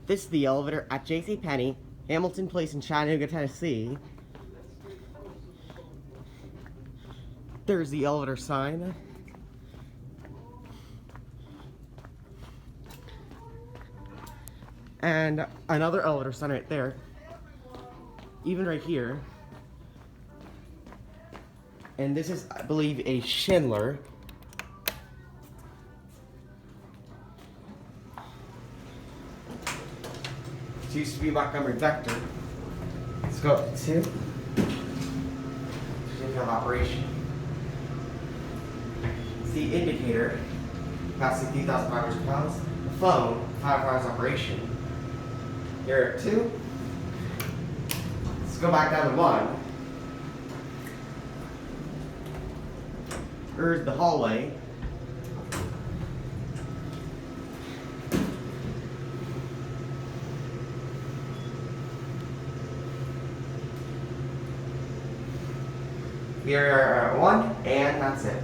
This is the elevator at JCPenney-Hamilton Place in Chattanooga, Tennessee. There's the elevator sign. And another elevator sign right there. Even right here. And this is, I believe, a Schindler. It used to be Montgomery Vector. Let's go up to 2. Certificate of operation. It's the indicator, capacity 3,500 pounds. The phone, 5 hours operation. Here at 2. Let's go back down to 1. Here's the hallway. We are at 1, and that's it.